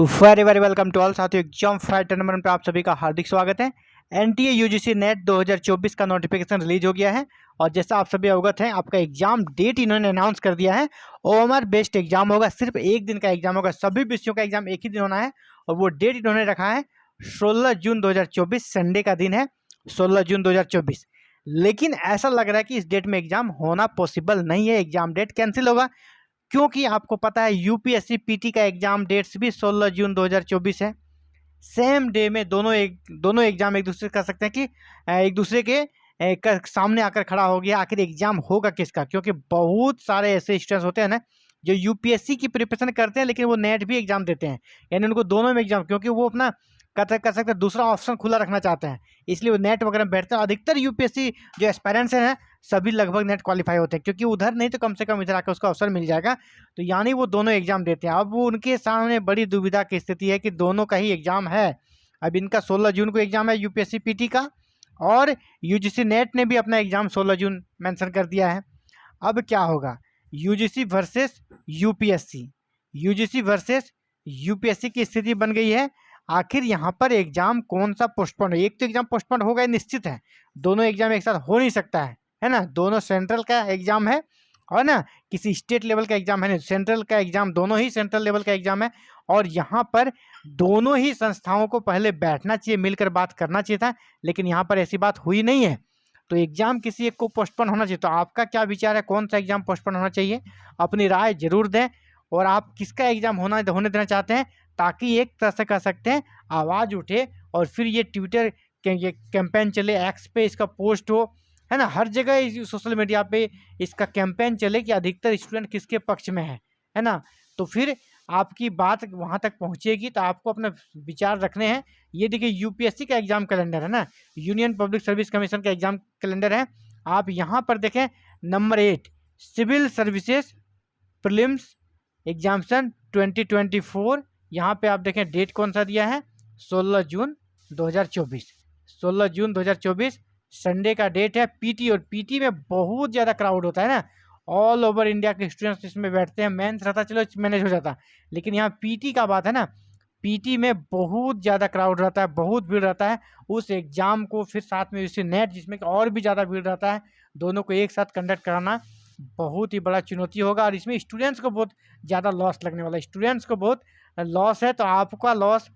Very very welcome to all साथियों। Exam fighter number पे आप सभी का हार्दिक स्वागत है। एनटीए यूजीसी नेट 2024 का नोटिफिकेशन रिलीज हो गया है और जैसा आप सभी अवगत हैं, आपका एग्जाम डेट इन्होंने अनाउंस कर दिया है। ओएमआर बेस्ड एग्जाम होगा, सिर्फ एक दिन का एग्जाम होगा, सभी विषयों का एग्जाम एक ही दिन होना है और वो डेट इन्होंने रखा है 16 जून 2024, संडे का दिन है 16 जून 2024। लेकिन ऐसा लग रहा है कि इस डेट में एग्जाम होना पॉसिबल नहीं है, एग्जाम डेट कैंसिल होगा, क्योंकि आपको पता है यूपीएससी पीटी का एग्जाम डेट्स भी 16 जून 2024 है। सेम डे में दोनों एग्जाम एक दूसरे कर सकते हैं कि एक दूसरे के सामने आकर खड़ा हो गया। आखिर एग्जाम होगा किसका? क्योंकि बहुत सारे ऐसे स्टूडेंट्स होते हैं ना जो यूपीएससी की प्रिपरेशन करते हैं लेकिन वो नेट भी एग्जाम देते हैं, यानी उनको दोनों में एग्जाम, क्योंकि वो अपना कर सकते हैं, दूसरा ऑप्शन खुला रखना चाहते हैं, इसलिए वो नेट वगैरह में बैठते हैं। अधिकतर यूपीएससी जो एस्पायरेंट्स हैं सभी लगभग नेट क्वालिफाई होते हैं, क्योंकि उधर नहीं तो कम से कम इधर आकर उसका अवसर मिल जाएगा। तो यानी वो दोनों एग्जाम देते हैं। अब वो उनके सामने बड़ी दुविधा की स्थिति है कि दोनों का ही एग्जाम है। अब इनका 16 जून को एग्जाम है यूपीएससी पीटी का, और यूजीसी नेट ने भी अपना एग्जाम 16 जून मेंशन कर दिया है। अब क्या होगा? UGC versus UPSC, UGC versus UPSC की स्थिति बन गई है। आखिर यहाँ पर एग्जाम कौन सा पोस्टपोन है? एक तो एग्जाम पोस्टपोन होगा, निश्चित है, दोनों एग्जाम एक साथ हो नहीं सकता है ना। दोनों सेंट्रल का एग्जाम है और ना किसी स्टेट लेवल का एग्जाम है नहीं, सेंट्रल का एग्जाम, दोनों ही सेंट्रल लेवल का एग्जाम है। और यहाँ पर दोनों ही संस्थाओं को पहले बैठना चाहिए, मिलकर बात करना चाहिए था, लेकिन यहाँ पर ऐसी बात हुई नहीं है। तो एग्जाम किसी एक को पोस्टपोन होना चाहिए। तो आपका क्या विचार है, कौन सा एग्जाम पोस्टपोन होना चाहिए? अपनी राय जरूर दें। और आप किसका एग्जाम होने देना चाहते हैं, ताकि एक तरह से कह सकते हैं आवाज़ उठे और फिर ये ट्विटर के ये कैंपेन चले, एक्स पे इसका पोस्ट हो, है ना, हर जगह सोशल मीडिया पे इसका कैंपेन चले कि अधिकतर स्टूडेंट किसके पक्ष में है ना। तो फिर आपकी बात वहाँ तक पहुँचेगी, तो आपको अपने विचार रखने हैं। ये देखिए यूपीएससी का एग्जाम कैलेंडर है ना, यूनियन पब्लिक सर्विस कमीशन का एग्जाम कैलेंडर है। आप यहाँ पर देखें number 8 civil services prelims examination 2024, यहाँ पे आप देखें डेट कौन सा दिया है, 16 जून 2024। 16 जून 2024 संडे का डेट है। पीटी, और पीटी में बहुत ज़्यादा क्राउड होता है ना, ऑल ओवर इंडिया के स्टूडेंट्स इसमें बैठते हैं। मेंस रहता चलो मैनेज हो जाता, लेकिन यहाँ पीटी का बात है ना, पीटी में बहुत ज़्यादा क्राउड रहता है, बहुत भीड़ रहता है। उस एग्ज़ाम को फिर साथ में उससे नेट जिसमें और भी ज़्यादा भीड़ रहता है, दोनों को एक साथ कंडक्ट कराना बहुत ही बड़ा चुनौती होगा। और इसमें स्टूडेंट्स को बहुत ज़्यादा लॉस लगने वाला है, स्टूडेंट्स को बहुत लॉस है। तो आपका लॉस,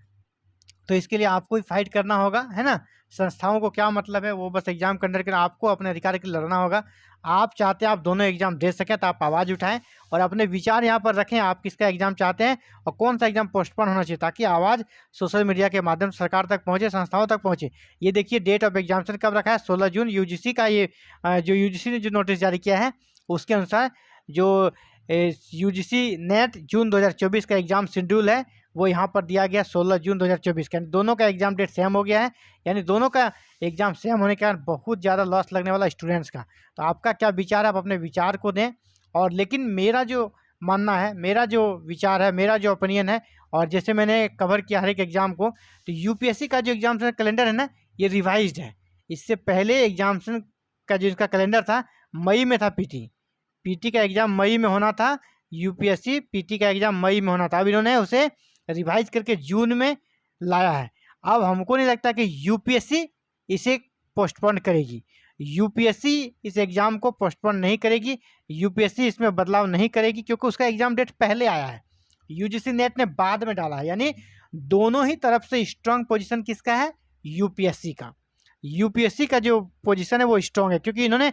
तो इसके लिए आपको ही फाइट करना होगा, है ना। संस्थाओं को क्या मतलब है, वो बस एग्जाम कंडक्ट करना, आपको अपने अधिकार के लिए लड़ना होगा। आप चाहते हैं आप दोनों एग्जाम दे सकें, तो आप आवाज़ उठाएं और अपने विचार यहाँ पर रखें। आप किसका एग्जाम चाहते हैं और कौन सा एग्जाम पोस्टपोन होना चाहिए, ताकि आवाज़ सोशल मीडिया के माध्यम से सरकार तक पहुँचे, संस्थाओं तक पहुँचे। ये देखिए डेट ऑफ एग्जामिनेशन कब रखा है, 16 जून। यूजीसी का ये जो यूजीसी ने जो नोटिस जारी किया है उसके अनुसार जो यूजीसी नेट जून 2024 का एग्जाम शेड्यूल है वो यहाँ पर दिया गया 16 जून 2024 का। दोनों का एग्जाम डेट सेम हो गया है, यानी दोनों का एग्जाम सेम होने के कारण बहुत ज़्यादा लॉस लगने वाला स्टूडेंट्स का। तो आपका क्या विचार है, आप अपने विचार को दें। और लेकिन मेरा जो मानना है, मेरा जो विचार है, मेरा जो ओपिनियन है, और जैसे मैंने कवर किया हर एक एग्जाम को, तो यूपीएससी का जो एग्जाम कैलेंडर है ना, ये रिवाइज्ड है। इससे पहले एग्जामिनेशन का जो इसका कैलेंडर था मई में था, पीटी का एग्ज़ाम मई में होना था, यूपीएससी पीटी का एग्ज़ाम मई में होना था। अब इन्होंने उसे रिवाइज करके जून में लाया है। अब हमको नहीं लगता कि यूपीएससी इसे पोस्टपोन करेगी, यूपीएससी इस एग्ज़ाम को पोस्टपोन नहीं करेगी, यूपीएससी इसमें बदलाव नहीं करेगी, क्योंकि उसका एग्ज़ाम डेट पहले आया है, यूजीसी नेट ने बाद में डाला है। यानी दोनों ही तरफ से स्ट्रॉन्ग पोजीशन किसका है, यूपीएससी का। यूपीएससी का जो पोजीशन है वो स्ट्रॉन्ग है, क्योंकि इन्होंने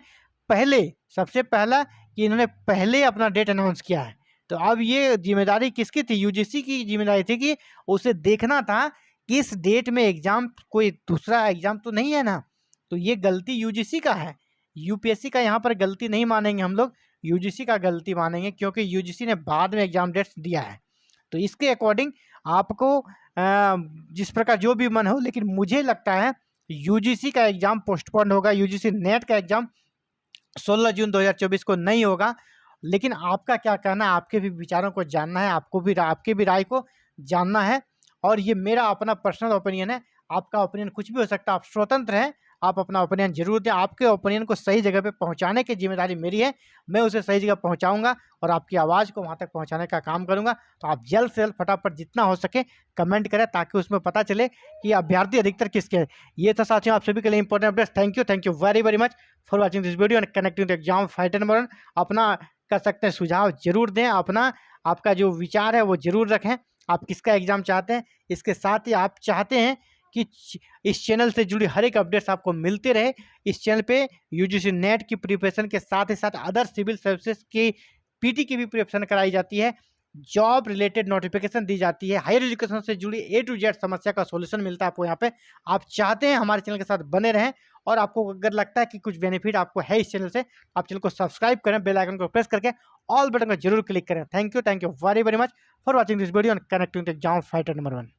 पहले, सबसे पहला कि इन्होंने पहले अपना डेट अनाउंस किया है। तो अब ये जिम्मेदारी किसकी थी, यूजीसी की जिम्मेदारी थी कि उसे देखना था कि इस डेट में एग्जाम, कोई दूसरा एग्जाम तो नहीं है ना। तो ये गलती यूजीसी का है, यूपीएससी का यहाँ पर गलती नहीं मानेंगे हम लोग, यूजीसी का गलती मानेंगे, क्योंकि यूजीसी ने बाद में एग्जाम डेट्स दिया है। तो इसके अकॉर्डिंग आपको जिस प्रकार जो भी मन हो, लेकिन मुझे लगता है यूजीसी का एग्जाम पोस्टपोन होगा, यूजीसी नेट का एग्जाम 16 जून 2024 को नहीं होगा। लेकिन आपका क्या कहना है, आपके भी विचारों को जानना है, आपको भी आपके भी राय को जानना है। और ये मेरा अपना पर्सनल ओपिनियन है, आपका ओपिनियन कुछ भी हो सकता है, आप स्वतंत्र हैं, आप अपना ओपिनियन जरूर दें। आपके ओपिनियन को सही जगह पे पहुंचाने की जिम्मेदारी मेरी है, मैं उसे सही जगह पहुंचाऊंगा और आपकी आवाज़ को वहां तक पहुंचाने का काम करूंगा। तो आप जल्द से जल्द फटाफट जितना हो सके कमेंट करें, ताकि उसमें पता चले कि अभ्यर्थी अधिकतर किसके हैं। ये था साथियों आप सभी के लिए important updates. Thank you very much for watching this video and connecting the exam fighter number 1। अपना कर सकते हैं सुझाव जरूर दें, अपना आपका जो विचार है वो जरूर रखें, आप किसका एग्जाम चाहते हैं। इसके साथ ही आप चाहते हैं कि इस चैनल से जुड़ी हर एक अपडेट्स आपको मिलते रहे। इस चैनल पे यूजीसी नेट की प्रिपरेशन के साथ ही साथ अदर सिविल सर्विसेज की पीटी की भी प्रिपरेशन कराई जाती है, जॉब रिलेटेड नोटिफिकेशन दी जाती है, हायर एजुकेशन से जुड़ी A to Z समस्या का सॉल्यूशन मिलता है आपको यहाँ पे। आप चाहते हैं हमारे चैनल के साथ बने रहें, और आपको अगर लगता है कि कुछ बेनिफिट आपको है इस चैनल से, आप चैनल को सब्सक्राइब करें, बेल आइकन को प्रेस करके ऑल बटन को जरूर क्लिक करें। Thank you very much for watching this video and connecting the exam fighter number 1।